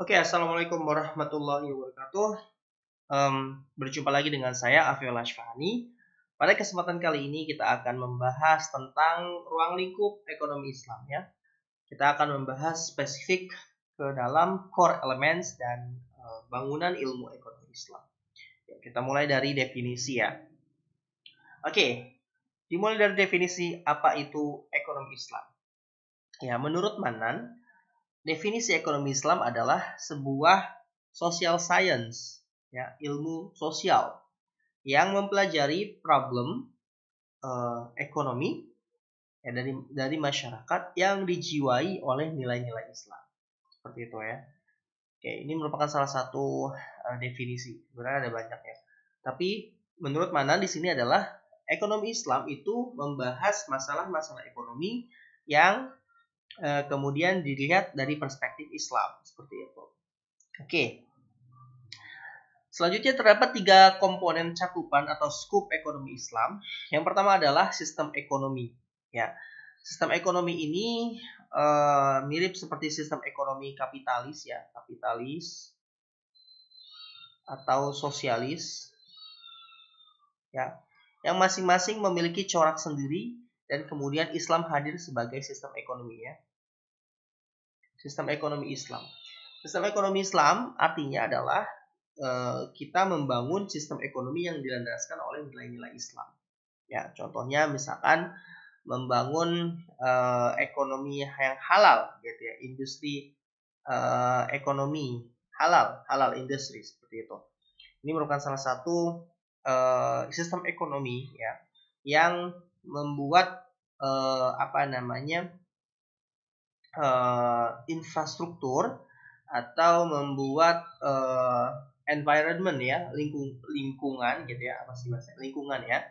Oke, Assalamualaikum warahmatullahi wabarakatuh. Berjumpa lagi dengan saya, Afiyul Ashfani. Pada kesempatan kali ini kita akan membahas tentang ruang lingkup ekonomi Islam ya. Kita akan membahas spesifik ke dalam core elements dan bangunan ilmu ekonomi Islam. Ya, kita mulai dari definisi ya. Oke, dimulai dari definisi apa itu ekonomi Islam. Ya, menurut Manan, definisi ekonomi Islam adalah sebuah social science, ya, ilmu sosial yang mempelajari problem ekonomi ya, dari masyarakat yang dijiwai oleh nilai-nilai Islam. Seperti itu ya. Oke, ini merupakan salah satu definisi. Sebenarnya ada banyak ya. Tapi menurut Manan di sini adalah ekonomi Islam itu membahas masalah-masalah ekonomi yang kemudian dilihat dari perspektif Islam seperti itu. Oke. Selanjutnya terdapat 3 komponen cakupan atau scoop ekonomi Islam. Yang pertama adalah sistem ekonomi. Ya, sistem ekonomi ini mirip seperti sistem ekonomi kapitalis ya, kapitalis atau sosialis. Ya, yang masing-masing memiliki corak sendiri dan kemudian Islam hadir sebagai sistem ekonomi ya. Sistem ekonomi Islam. Sistem ekonomi Islam artinya adalah kita membangun sistem ekonomi yang dilandaskan oleh nilai-nilai Islam. Ya, contohnya misalkan membangun ekonomi yang halal, gitu ya, industri ekonomi halal industri seperti itu. Ini merupakan salah satu sistem ekonomi ya yang membuat infrastruktur atau membuat environment ya, lingkungan gitu ya, apa sih bahasa lingkungan ya,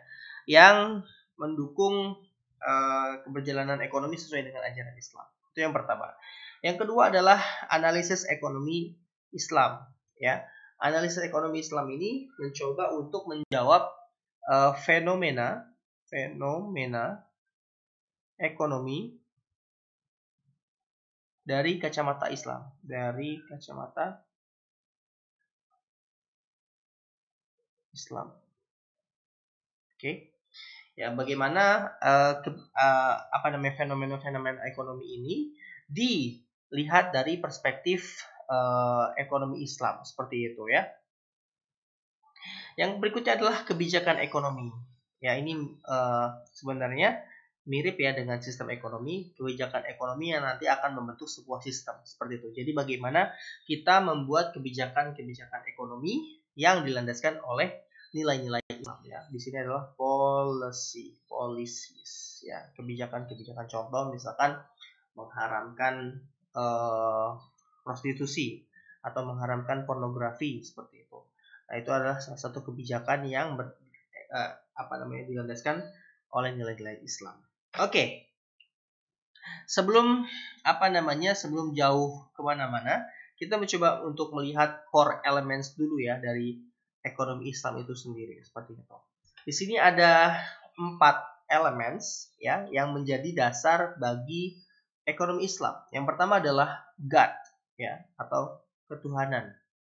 yang mendukung keberjalanan ekonomi sesuai dengan ajaran Islam. Itu yang pertama. Yang kedua adalah analisis ekonomi Islam ya. Analisis ekonomi Islam ini mencoba untuk menjawab fenomena ekonomi dari kacamata Islam, Oke. Ya, bagaimana fenomena ekonomi ini dilihat dari perspektif ekonomi Islam seperti itu ya. Yang berikutnya adalah kebijakan ekonomi. Ya, ini sebenarnya mirip ya dengan sistem ekonomi, kebijakan ekonomi yang nanti akan membentuk sebuah sistem seperti itu. Jadi bagaimana kita membuat kebijakan ekonomi yang dilandaskan oleh nilai-nilai Islam ya. Di sini adalah policies ya, kebijakan contoh misalkan mengharamkan prostitusi atau mengharamkan pornografi seperti itu. Nah, itu adalah salah satu kebijakan yang dilandaskan oleh nilai-nilai Islam. Oke. Sebelum jauh kemana-mana, kita mencoba untuk melihat core elements dulu ya dari ekonomi Islam itu sendiri seperti itu. Di sini ada 4 elements ya yang menjadi dasar bagi ekonomi Islam. Yang pertama adalah God ya atau ketuhanan.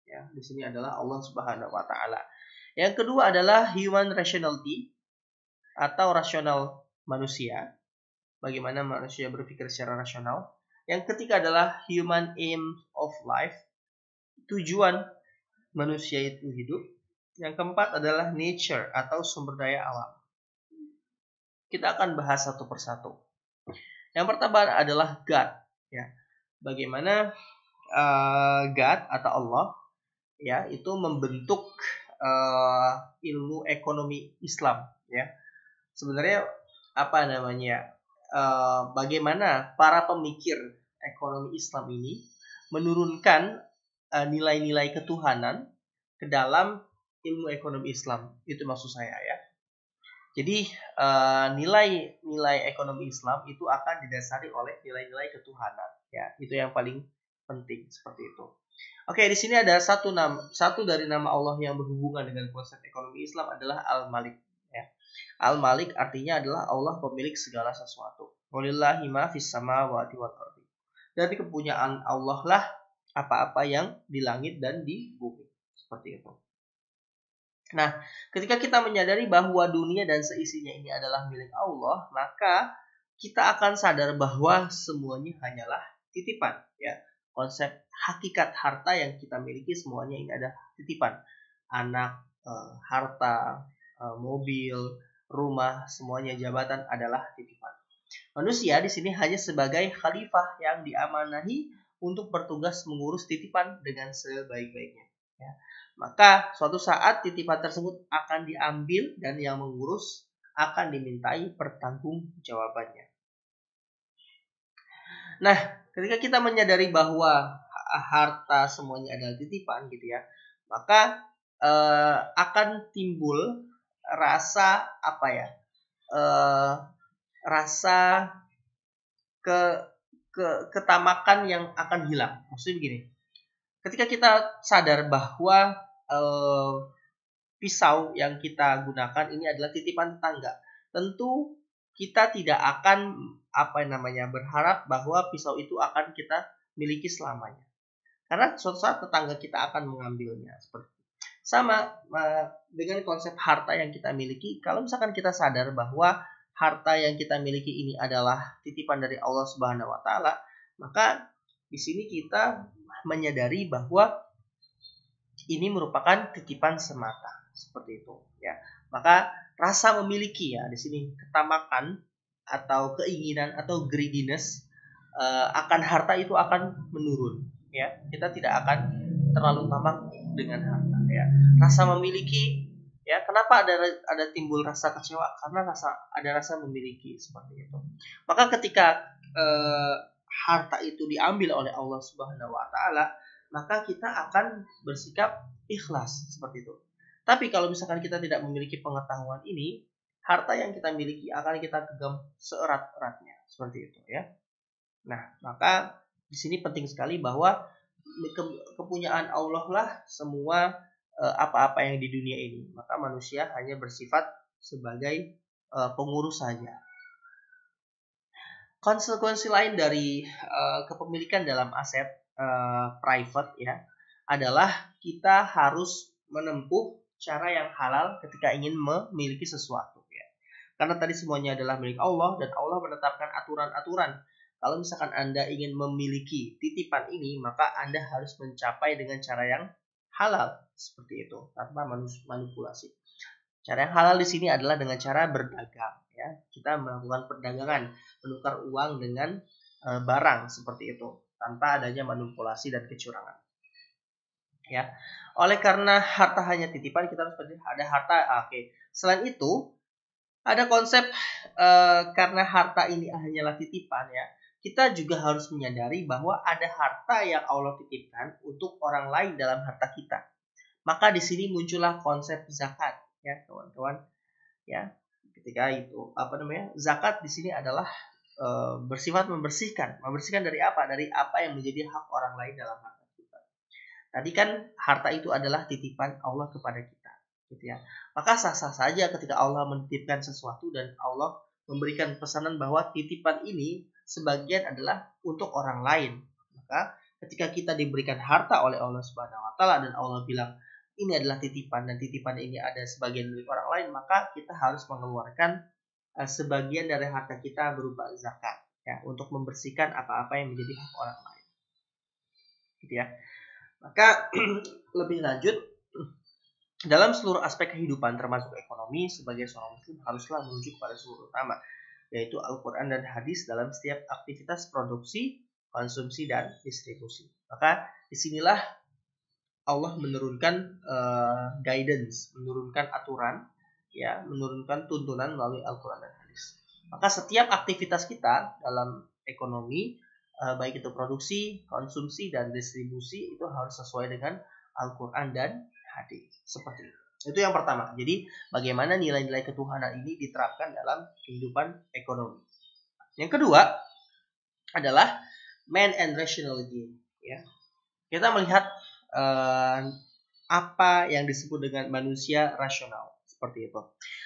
Ya, di sini adalah Allah Subhanahu wa taala. Yang kedua adalah human rationality atau rasional manusia. Bagaimana manusia berpikir secara rasional. Yang ketiga adalah human aim of life. Tujuan manusia itu hidup. Yang keempat adalah nature atau sumber daya alam. Kita akan bahas satu persatu. Yang pertama adalah God. Ya, bagaimana God atau Allah ya itu membentuk ilmu ekonomi Islam ya. Sebenarnya bagaimana para pemikir ekonomi Islam ini menurunkan nilai-nilai ketuhanan ke dalam ilmu ekonomi Islam. Itu maksud saya ya. Jadi nilai-nilai ekonomi Islam itu akan didasari oleh nilai-nilai ketuhanan ya. Itu yang paling penting seperti itu. Oke, di sini ada satu dari nama Allah yang berhubungan dengan konsep ekonomi Islam adalah Al-Malik ya. Al-Malik artinya adalah Allah pemilik segala sesuatu. Walillahi ma fis samawati wal ardi. Dari kepunyaan Allah lah apa-apa yang di langit dan di bumi. Seperti itu. Nah, ketika kita menyadari bahwa dunia dan seisinya ini adalah milik Allah, maka kita akan sadar bahwa semuanya hanyalah titipan, ya. Konsep hakikat harta yang kita miliki semuanya ini adalah titipan. Anak, harta, mobil, rumah, semuanya jabatan adalah titipan. Manusia di sini hanya sebagai khalifah yang diamanahi untuk bertugas mengurus titipan dengan sebaik-baiknya, ya. Maka suatu saat titipan tersebut akan diambil dan yang mengurus akan dimintai pertanggungjawabannya. Nah, ketika kita menyadari bahwa harta semuanya adalah titipan gitu ya, maka akan timbul rasa apa ya? Rasa ketamakan yang akan hilang. Maksudnya begini. Ketika kita sadar bahwa pisau yang kita gunakan ini adalah titipan tetangga, tentu kita tidak akan berharap bahwa pisau itu akan kita miliki selamanya. Karena suatu saat tetangga kita akan mengambilnya. Seperti sama dengan konsep harta yang kita miliki. Kalau misalkan kita sadar bahwa harta yang kita miliki ini adalah titipan dari Allah Subhanahu wa taala, maka di sini kita menyadari bahwa ini merupakan titipan semata, seperti itu, ya. Maka rasa memiliki, ya, di sini ketamakan atau keinginan atau greediness akan harta itu akan menurun, ya. Kita tidak akan terlalu tamak dengan harta, ya. Rasa memiliki, ya, kenapa ada timbul rasa kecewa? Karena ada rasa memiliki, seperti itu. Maka ketika harta itu diambil oleh Allah Subhanahu wa taala, maka kita akan bersikap ikhlas, seperti itu. Tapi kalau misalkan kita tidak memiliki pengetahuan ini, harta yang kita miliki akan kita genggam seerat-eratnya, seperti itu, ya. Nah, maka di sini penting sekali bahwa kepunyaan Allah lah semua apa-apa yang di dunia ini. Maka manusia hanya bersifat sebagai pengurus saja. Konsekuensi lain dari kepemilikan dalam aset private, ya, adalah kita harus menempuh cara yang halal ketika ingin memiliki sesuatu, ya. Karena tadi semuanya adalah milik Allah dan Allah menetapkan aturan-aturan. Kalau misalkan Anda ingin memiliki titipan ini, maka Anda harus mencapai dengan cara yang halal, seperti itu, tanpa manipulasi. Cara yang halal di sini adalah dengan cara berdagang, ya. Kita melakukan perdagangan, menukar uang dengan barang, seperti itu, tanpa adanya manipulasi dan kecurangan, ya. Oleh karena harta hanya titipan, kita harus ada harta. Oke. Selain itu, ada konsep karena harta ini hanyalah titipan, ya. Kita juga harus menyadari bahwa ada harta yang Allah titipkan untuk orang lain dalam harta kita. Maka di sini muncullah konsep zakat, ya, teman-teman, ya. Ketika itu zakat di sini adalah bersifat membersihkan dari apa? Dari apa yang menjadi hak orang lain dalam harta kita. Tadi kan harta itu adalah titipan Allah kepada kita, gitu ya. Maka sah-sah saja ketika Allah menitipkan sesuatu dan Allah memberikan pesanan bahwa titipan ini sebagian adalah untuk orang lain. Maka ketika kita diberikan harta oleh Allah Subhanahu wa taala dan Allah bilang ini adalah titipan dan titipan ini ada sebagian milik orang lain, maka kita harus mengeluarkan sebagian dari harta kita berupa zakat, ya, untuk membersihkan apa-apa yang menjadi hak orang lain, gitu ya. Maka lebih lanjut, dalam seluruh aspek kehidupan termasuk ekonomi, sebagai seorang muslim haruslah merujuk pada sumber utama, yaitu Al-Quran dan hadis dalam setiap aktivitas produksi, konsumsi, dan distribusi. Maka disinilah Allah menurunkan guidance, menurunkan aturan, ya, menurunkan tuntunan melalui Al-Quran dan hadis. Maka setiap aktivitas kita dalam ekonomi, baik itu produksi, konsumsi, dan distribusi, itu harus sesuai dengan Al-Quran dan hadis. Seperti itu. Itu yang pertama. Jadi bagaimana nilai-nilai ketuhanan ini diterapkan dalam kehidupan ekonomi. Yang kedua adalah man and rationality, ya. Kita melihat apa yang disebut dengan manusia rasional, seperti itu.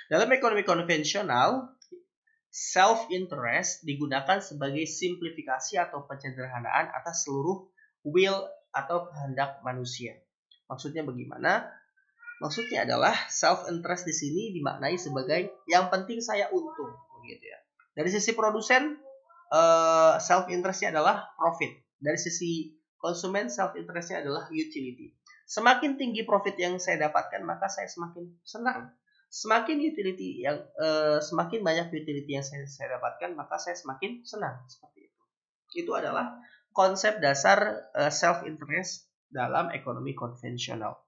Dalam ekonomi konvensional, self-interest digunakan sebagai simplifikasi atau penyederhanaan atas seluruh will atau kehendak manusia. Maksudnya bagaimana? Maksudnya adalah self interest di sini dimaknai sebagai yang penting saya untung, begitu ya. Dari sisi produsen, self interestnya adalah profit. Dari sisi konsumen, self interestnya adalah utility. Semakin tinggi profit yang saya dapatkan, maka saya semakin senang. Semakin semakin banyak utility yang saya dapatkan, maka saya semakin senang. Seperti itu. Itu adalah konsep dasar self interest dalam ekonomi konvensional.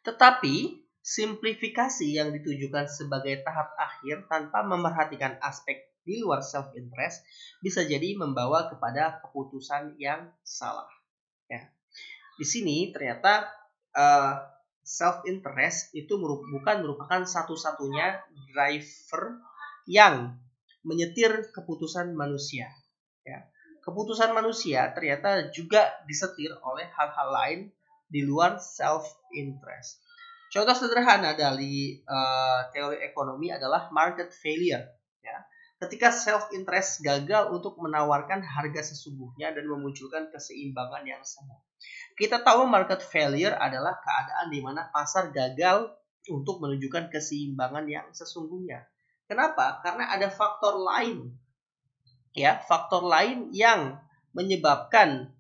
Tetapi simplifikasi yang ditujukan sebagai tahap akhir tanpa memerhatikan aspek di luar self interest bisa jadi membawa kepada keputusan yang salah. Ya. Di sini ternyata self interest itu bukan merupakan satu-satunya driver yang menyetir keputusan manusia. Ya. Keputusan manusia ternyata juga disetir oleh hal-hal lain di luar self interest. Contoh sederhana dari teori ekonomi adalah market failure. Ya. Ketika self interest gagal untuk menawarkan harga sesungguhnya dan memunculkan keseimbangan yang semu. Kita tahu market failure adalah keadaan di mana pasar gagal untuk menunjukkan keseimbangan yang sesungguhnya. Kenapa? Karena ada faktor lain. Ya, faktor lain yang menyebabkan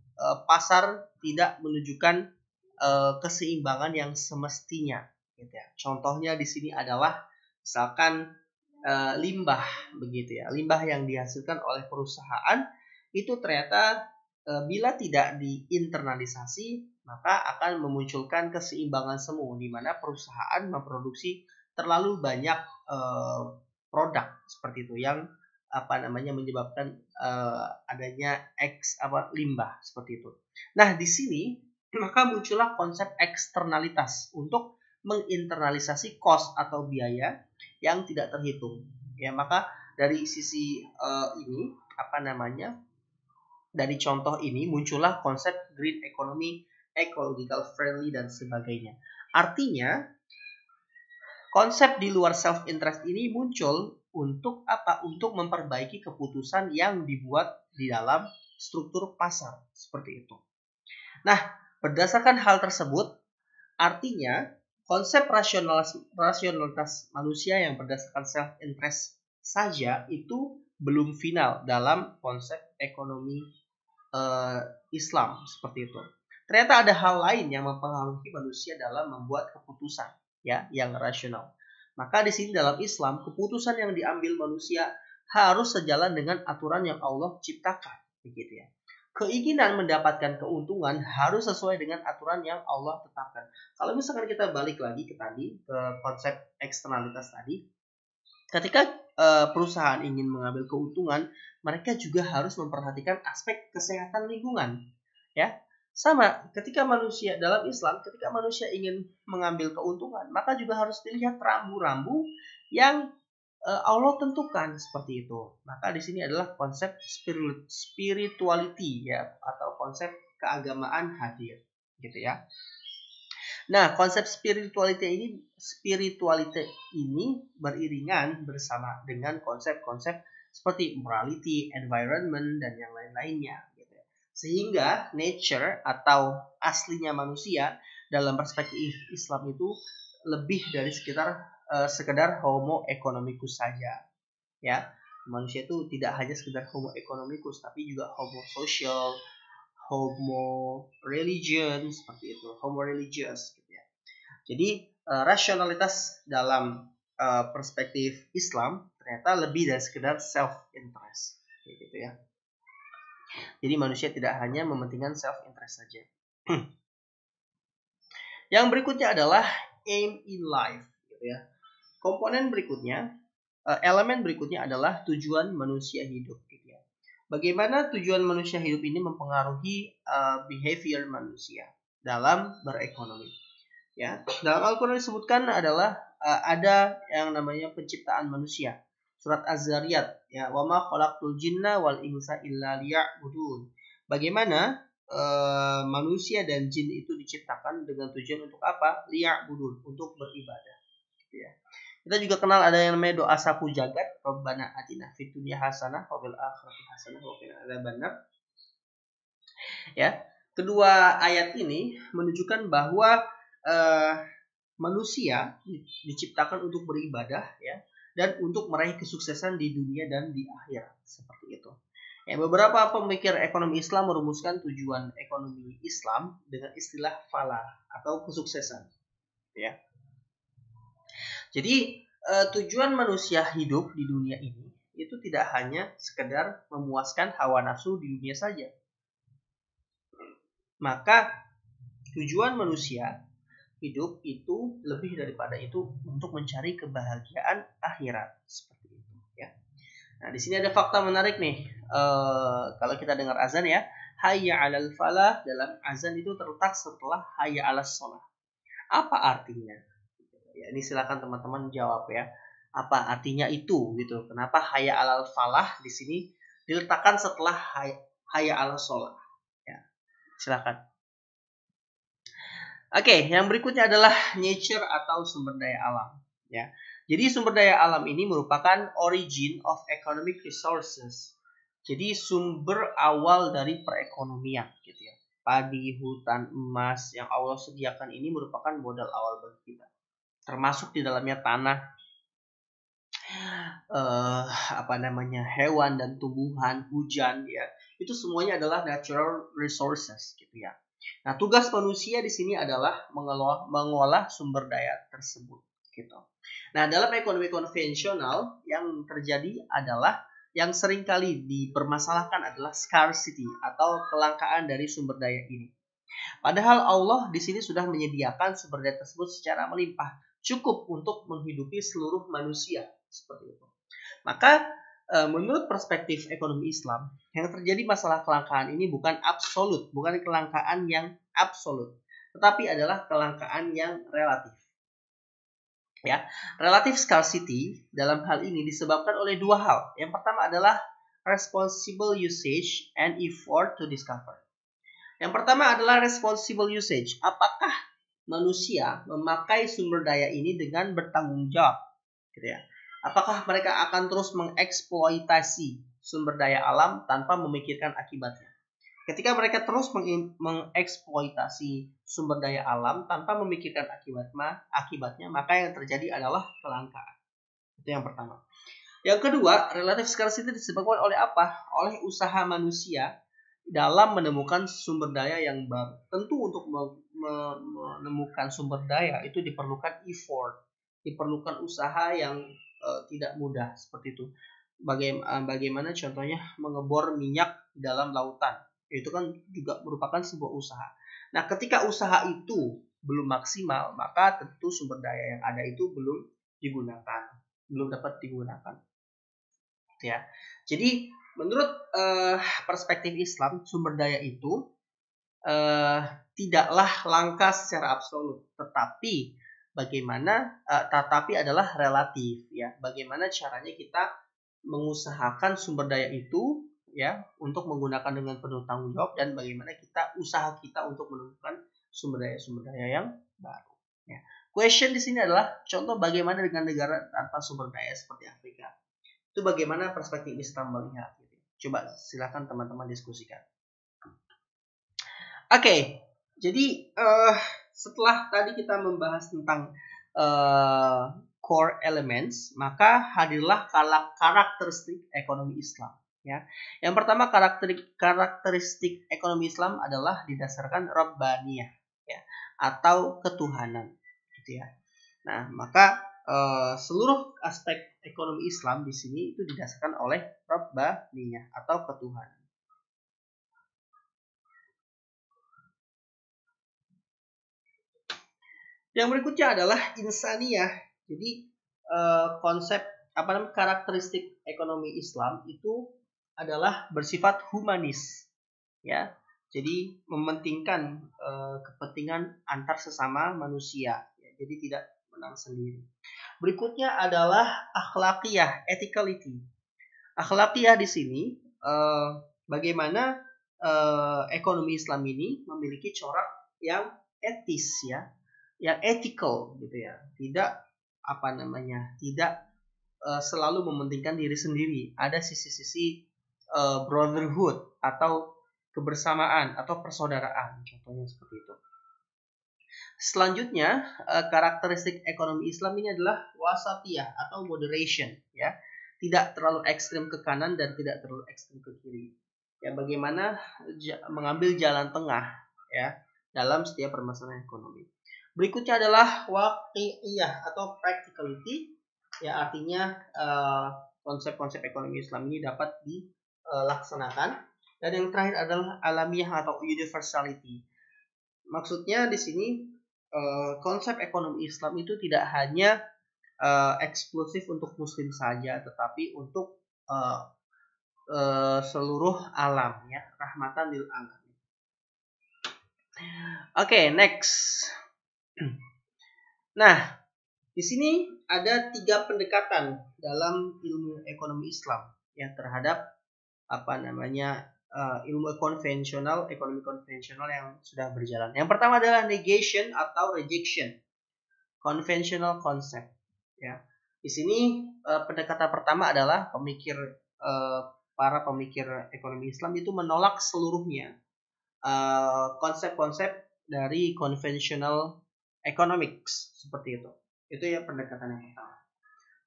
pasar tidak menunjukkan keseimbangan yang semestinya. Gitu ya. Contohnya di sini adalah misalkan limbah, begitu ya. Limbah yang dihasilkan oleh perusahaan itu ternyata bila tidak diinternalisasi, maka akan memunculkan keseimbangan semu di mana perusahaan memproduksi terlalu banyak produk seperti itu yang menyebabkan adanya limbah seperti itu. Nah, di sini maka muncullah konsep eksternalitas untuk menginternalisasi cost atau biaya yang tidak terhitung. Ya, maka dari sisi ini dari contoh ini muncullah konsep green economy, ecological friendly dan sebagainya. Artinya konsep di luar self interest ini muncul untuk apa? Untuk memperbaiki keputusan yang dibuat di dalam struktur pasar seperti itu. Nah, berdasarkan hal tersebut, artinya konsep rasionalitas manusia yang berdasarkan self interest saja itu belum final dalam konsep ekonomi Islam seperti itu. Ternyata ada hal lain yang mempengaruhi manusia dalam membuat keputusan ya yang rasional. Maka di sini dalam Islam keputusan yang diambil manusia harus sejalan dengan aturan yang Allah ciptakan, begitu ya. Keinginan mendapatkan keuntungan harus sesuai dengan aturan yang Allah tetapkan. Kalau misalkan kita balik lagi ke konsep eksternalitas tadi, ketika perusahaan ingin mengambil keuntungan, mereka juga harus memperhatikan aspek kesehatan lingkungan. Ya, sama ketika manusia dalam Islam, ketika manusia ingin mengambil keuntungan, maka juga harus dilihat rambu-rambu yang Allah tentukan seperti itu. Maka di sini adalah konsep spirituality ya, atau konsep keagamaan hadir, gitu ya. Nah, konsep spirituality ini beriringan bersama dengan konsep-konsep seperti morality, environment, dan yang lain-lainnya. Gitu. Sehingga nature atau aslinya manusia dalam perspektif Islam itu lebih dari sekedar homo economicus saja. Ya, manusia itu tidak hanya sekedar homo economicus, tapi juga homo social, homo religion seperti itu, homo religious gitu ya. Jadi rasionalitas dalam perspektif Islam ternyata lebih dari sekedar self interest gitu ya. Jadi manusia tidak hanya mementingkan self interest saja. Yang berikutnya adalah aim in life gitu ya. Komponen berikutnya, elemen berikutnya adalah tujuan manusia hidup gitu ya. Bagaimana tujuan manusia hidup ini mempengaruhi behavior manusia dalam berekonomi. Ya, dalam Al-Quran disebutkan adalah ada yang namanya penciptaan manusia. Surat Az-Zariyat, ya, wa ma khalaqtul jinna wal insa illa liya'budun. Bagaimana manusia dan jin itu diciptakan dengan tujuan untuk apa? Liya'budun, untuk beribadah. Gitu ya. Kita juga kenal ada yang namanya doa sapu jagat, Rabbana atina fid dunya hasanah wa fil akhirati hasanah wa qina adzabannar. Ya. kedua ayat ini menunjukkan bahwa manusia diciptakan untuk beribadah ya, dan untuk meraih kesuksesan di dunia dan di akhirat, seperti itu. Ya, beberapa pemikir ekonomi Islam merumuskan tujuan ekonomi Islam dengan istilah falah atau kesuksesan. Ya. Jadi tujuan manusia hidup di dunia ini itu tidak hanya sekedar memuaskan hawa nafsu di dunia saja. Maka tujuan manusia hidup itu lebih daripada itu untuk mencari kebahagiaan akhirat, seperti itu ya. Nah, di sini ada fakta menarik nih. Kalau kita dengar azan ya, hayya 'alal falah dalam azan itu terletak setelah hayya 'alas shalah. Apa artinya? Ya, ini silakan teman-teman jawab ya. Apa artinya itu gitu? Kenapa hayya 'alal falah di sini diletakkan setelah hayya 'alas shalah? Ya, silakan. Oke, yang berikutnya adalah nature atau sumber daya alam. Ya, jadi sumber daya alam ini merupakan origin of economic resources. Jadi sumber awal dari perekonomian, gitu ya. Padi, hutan, emas yang Allah sediakan ini merupakan modal awal bagi kita. Termasuk di dalamnya tanah, hewan dan tumbuhan, hujan, ya. Itu semuanya adalah natural resources, gitu ya. Nah, tugas manusia di sini adalah mengolah sumber daya tersebut, gitu. Nah, dalam ekonomi konvensional yang terjadi adalah yang seringkali dipermasalahkan adalah scarcity atau kelangkaan dari sumber daya ini. Padahal Allah di sini sudah menyediakan sumber daya tersebut secara melimpah, cukup untuk menghidupi seluruh manusia, seperti itu. Maka menurut perspektif ekonomi Islam, yang terjadi masalah kelangkaan ini bukan absolut, bukan kelangkaan yang absolut, tetapi adalah kelangkaan yang relatif. Ya, relative scarcity dalam hal ini disebabkan oleh dua hal. Yang pertama adalah responsible usage and effort to discover. Yang pertama adalah responsible usage. Apakah manusia memakai sumber daya ini dengan bertanggung jawab, gitu ya? Apakah mereka akan terus mengeksploitasi sumber daya alam tanpa memikirkan akibatnya? Ketika mereka terus mengeksploitasi sumber daya alam tanpa memikirkan akibatnya, maka yang terjadi adalah kelangkaan. Itu yang pertama. Yang kedua, relative scarcity disebabkan oleh apa? Oleh usaha manusia dalam menemukan sumber daya yang baru. Tentu untuk menemukan sumber daya itu diperlukan effort, diperlukan usaha yang tidak mudah, seperti itu. Bagaimana contohnya mengebor minyak dalam lautan, itu kan juga merupakan sebuah usaha. Nah, ketika usaha itu belum maksimal, maka tentu sumber daya yang ada itu belum dapat digunakan. Ya, jadi menurut perspektif Islam, sumber daya itu tidaklah langka secara absolut, tetapi adalah relatif ya. Bagaimana caranya kita mengusahakan sumber daya itu ya untuk menggunakan dengan penuh tanggung jawab, dan bagaimana usaha kita untuk menemukan sumber daya yang baru ya. Question di sini adalah contoh bagaimana dengan negara tanpa sumber daya seperti Afrika. Itu bagaimana perspektif Islam melihat gitu. Coba silakan teman-teman diskusikan. Oke, jadi setelah tadi kita membahas tentang core elements, maka hadirlah karakteristik ekonomi Islam. Ya, yang pertama karakteristik ekonomi Islam adalah didasarkan Rabbaniyah, ya, atau ketuhanan, gitu ya. Nah, maka seluruh aspek ekonomi Islam di sini itu didasarkan oleh Rabbaniyah atau ketuhanan. Yang berikutnya adalah insaniyah. Jadi konsep karakteristik ekonomi Islam itu adalah bersifat humanis, ya. Jadi mementingkan kepentingan antar sesama manusia, ya. Jadi tidak menang sendiri. Berikutnya adalah akhlakiyah, ethicality. Akhlakiyah di sini bagaimana ekonomi Islam ini memiliki corak yang etis, ya, yang ethical, gitu ya. Tidak tidak selalu mementingkan diri sendiri. Ada sisi-sisi brotherhood atau kebersamaan atau persaudaraan, contohnya seperti itu. Selanjutnya, karakteristik ekonomi Islam ini adalah wasatiyah atau moderation, ya. Tidak terlalu ekstrim ke kanan dan tidak terlalu ekstrim ke kiri. Ya, bagaimana mengambil jalan tengah, ya, dalam setiap permasalahan ekonomi. Berikutnya adalah waqi'iyah atau practicality, ya, artinya konsep-konsep ekonomi Islam ini dapat dilaksanakan. Dan yang terakhir adalah alamiah atau universality. Maksudnya di sini konsep ekonomi Islam itu tidak hanya eksklusif untuk Muslim saja, tetapi untuk seluruh alam, ya, rahmatan lil alamin. Oke, next. Nah, di sini ada 3 pendekatan dalam ilmu ekonomi Islam yang terhadap ilmu konvensional, ekonomi konvensional yang sudah berjalan. Yang pertama adalah negation atau rejection, conventional concept. Ya, di sini pendekatan pertama adalah para pemikir ekonomi Islam itu menolak seluruhnya konsep-konsep dari conventional economics seperti itu. Itu ya pendekatan yang pertama.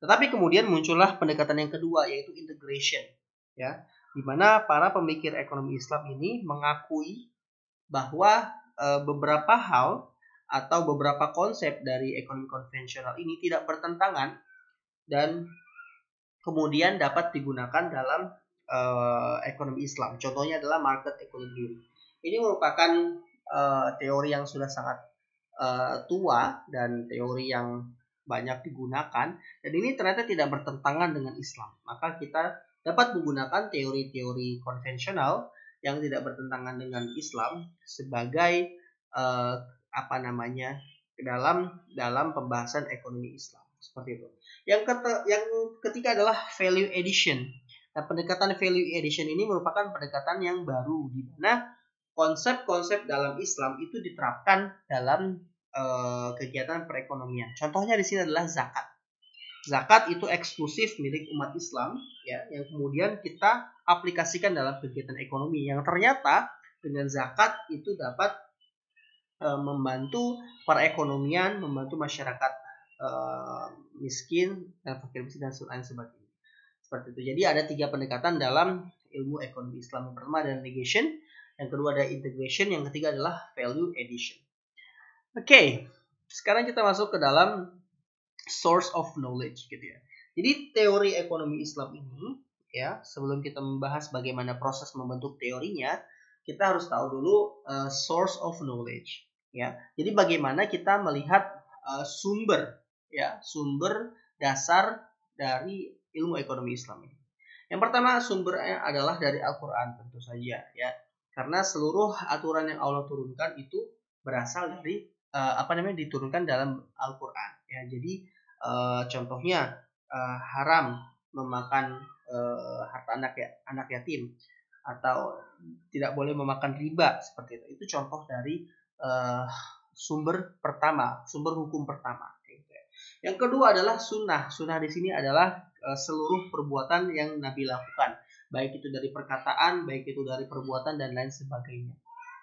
Tetapi kemudian muncullah pendekatan yang kedua, yaitu integration, ya, di mana para pemikir ekonomi Islam ini mengakui bahwa beberapa hal atau beberapa konsep dari ekonomi konvensional ini tidak bertentangan dan kemudian dapat digunakan dalam ekonomi Islam. Contohnya adalah market economy. Ini merupakan teori yang sudah sangat tua dan teori yang banyak digunakan, dan ini ternyata tidak bertentangan dengan Islam. Maka kita dapat menggunakan teori-teori konvensional yang tidak bertentangan dengan Islam sebagai dalam pembahasan ekonomi Islam, seperti itu. Yang ketiga adalah value addition. Nah, pendekatan value addition ini merupakan pendekatan yang baru, di mana konsep-konsep dalam Islam itu diterapkan dalam kegiatan perekonomian. Contohnya di sini adalah zakat. Zakat itu eksklusif milik umat Islam, ya, yang kemudian kita aplikasikan dalam kegiatan ekonomi, yang ternyata dengan zakat itu dapat membantu perekonomian, membantu masyarakat miskin dan fakir miskin dan lain sebagainya. Seperti itu. Jadi ada 3 pendekatan dalam ilmu ekonomi Islam. Yang pertama adalah negation, yang kedua ada integration, yang ketiga adalah value addition. Oke, sekarang kita masuk ke dalam source of knowledge, gitu ya. Jadi teori ekonomi Islam ini, ya, sebelum kita membahas bagaimana proses membentuk teorinya, kita harus tahu dulu source of knowledge, ya. Jadi bagaimana kita melihat sumber dasar dari ilmu ekonomi Islam ini. Yang pertama sumbernya adalah dari Al-Qur'an, tentu saja, ya. Karena seluruh aturan yang Allah turunkan itu berasal dari diturunkan dalam Al-Qur'an, ya. Jadi contohnya haram memakan harta anak yatim, atau tidak boleh memakan riba, seperti itu. Itu contoh dari sumber hukum pertama. Yang kedua adalah sunnah. Sunnah di sini adalah seluruh perbuatan yang Nabi lakukan, baik itu dari perkataan, baik itu dari perbuatan dan lain sebagainya.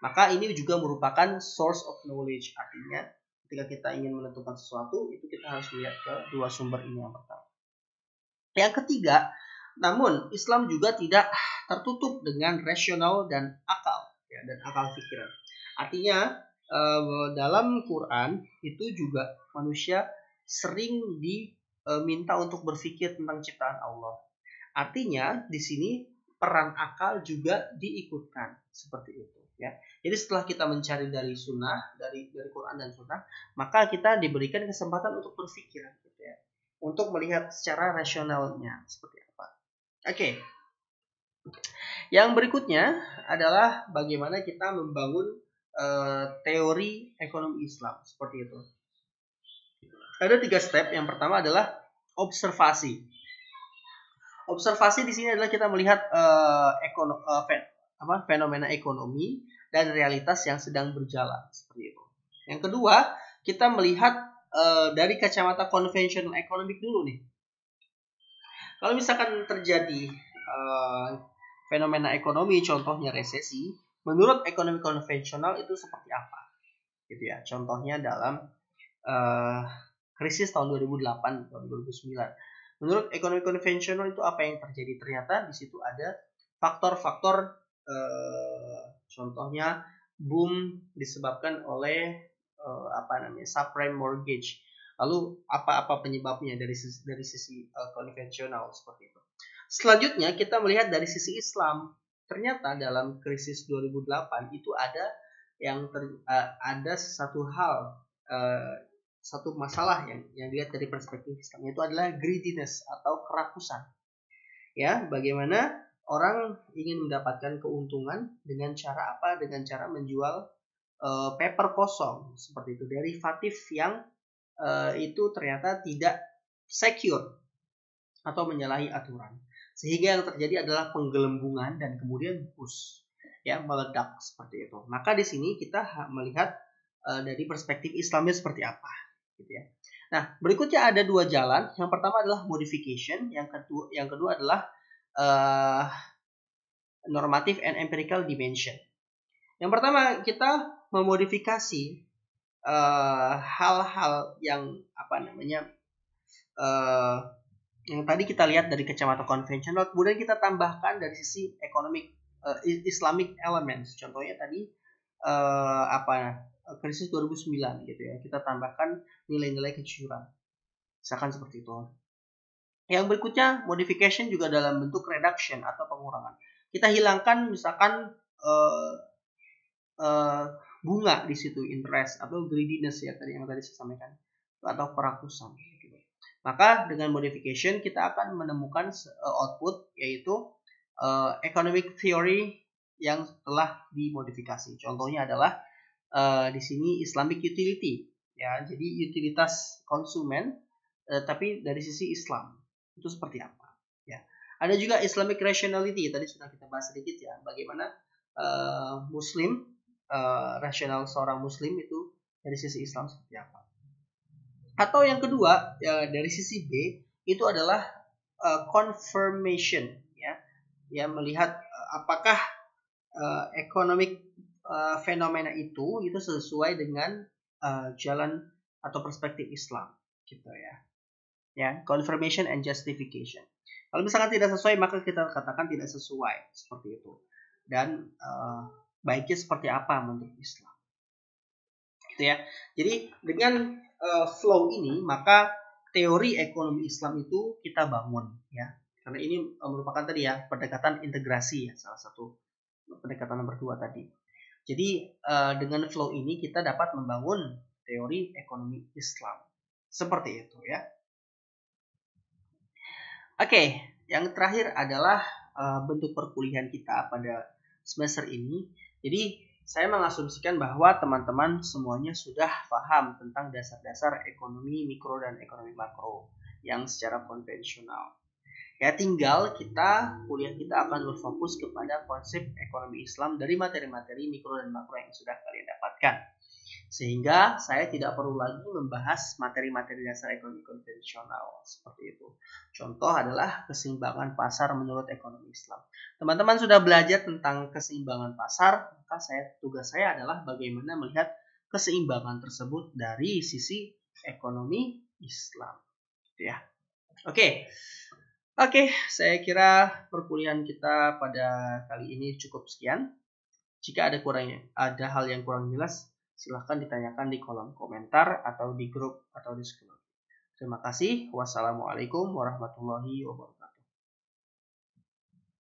Maka ini juga merupakan source of knowledge. Artinya ketika kita ingin menentukan sesuatu, itu kita harus lihat ke 2 sumber ini yang pertama. Yang ketiga, namun Islam juga tidak tertutup dengan rasional dan akal, ya, dan akal pikiran. Artinya dalam Quran itu juga manusia sering diminta untuk berpikir tentang ciptaan Allah. Artinya di sini peran akal juga diikutkan, seperti itu, ya. Jadi setelah kita mencari dari sunnah, dari Quran dan sunnah, maka kita diberikan kesempatan untuk berpikir, gitu ya, untuk melihat secara rasionalnya seperti apa. Oke. Yang berikutnya adalah bagaimana kita membangun teori ekonomi Islam, seperti itu. Ada 3 step. Yang pertama adalah observasi. Observasi di sini adalah kita melihat fenomena ekonomi dan realitas yang sedang berjalan, seperti itu. Yang kedua, kita melihat dari kacamata konvensional ekonomik dulu nih. Kalau misalkan terjadi fenomena ekonomi, contohnya resesi, menurut ekonomi konvensional itu seperti apa, gitu ya. Contohnya dalam krisis tahun 2008 tahun 2009. Menurut ekonomi konvensional itu apa yang terjadi? Ternyata di situ ada faktor-faktor, contohnya boom disebabkan oleh subprime mortgage. Lalu apa penyebabnya dari sisi konvensional seperti itu. Selanjutnya kita melihat dari sisi Islam. Ternyata dalam krisis 2008 itu ada ada satu hal, satu masalah yang dilihat dari perspektif Islam, itu adalah greediness atau kerakusan. Ya, bagaimana orang ingin mendapatkan keuntungan dengan cara apa? Dengan cara menjual paper kosong seperti itu, derivatif yang itu ternyata tidak secure atau menyalahi aturan, sehingga yang terjadi adalah penggelembungan dan kemudian bus ya meledak seperti itu. Maka di sini kita melihat dari perspektif Islamnya seperti apa, gitu ya. Nah, berikutnya ada dua jalan. Yang pertama adalah modification, yang kedua adalah normative and empirical dimension. Yang pertama kita memodifikasi hal-hal yang yang tadi kita lihat dari kacamata konvensional, kemudian kita tambahkan dari sisi ekonomi Islamic elements. Contohnya tadi krisis 2009 gitu ya. Kita tambahkan nilai-nilai kejujuran. Misalkan seperti itu. Yang berikutnya modification juga dalam bentuk reduction atau pengurangan. Kita hilangkan misalkan bunga di situ, interest atau greediness ya tadi yang saya sampaikan, atau kerakusan. Maka dengan modification kita akan menemukan output yaitu economic theory yang telah dimodifikasi. Contohnya adalah di sini Islamic utility ya. Jadi utilitas konsumen tapi dari sisi Islam itu seperti apa ya. Ada juga Islamic rationality, tadi sudah kita bahas sedikit ya, bagaimana Muslim rasional seorang Muslim itu dari sisi Islam seperti apa. Atau yang kedua ya, dari sisi B itu adalah confirmation ya melihat apakah economic fenomena itu sesuai dengan jalan atau perspektif Islam gitu ya, confirmation and justification. Kalau misalkan tidak sesuai maka kita katakan tidak sesuai seperti itu, dan baiknya seperti apa menurut Islam gitu ya. Jadi dengan flow ini maka teori ekonomi Islam itu kita bangun ya, karena ini merupakan tadi ya pendekatan integrasi ya, salah satu pendekatan nomor 2 tadi. Jadi dengan flow ini kita dapat membangun teori ekonomi Islam seperti itu ya. Oke, yang terakhir adalah bentuk perkuliahan kita pada semester ini. Jadi saya mengasumsikan bahwa teman-teman semuanya sudah paham tentang dasar-dasar ekonomi mikro dan ekonomi makro yang secara konvensional. Ya, tinggal kuliah kita akan berfokus kepada konsep ekonomi Islam dari materi-materi mikro dan makro yang sudah kalian dapatkan. Sehingga saya tidak perlu lagi membahas materi-materi dasar ekonomi konvensional seperti itu. Contoh adalah keseimbangan pasar menurut ekonomi Islam. Teman-teman sudah belajar tentang keseimbangan pasar, maka tugas saya adalah bagaimana melihat keseimbangan tersebut dari sisi ekonomi Islam. Ya. Oke, saya kira perkuliahan kita pada kali ini cukup sekian. Jika ada hal yang kurang jelas, silahkan ditanyakan di kolom komentar atau di grup atau Discord. Terima kasih. Wassalamualaikum warahmatullahi wabarakatuh.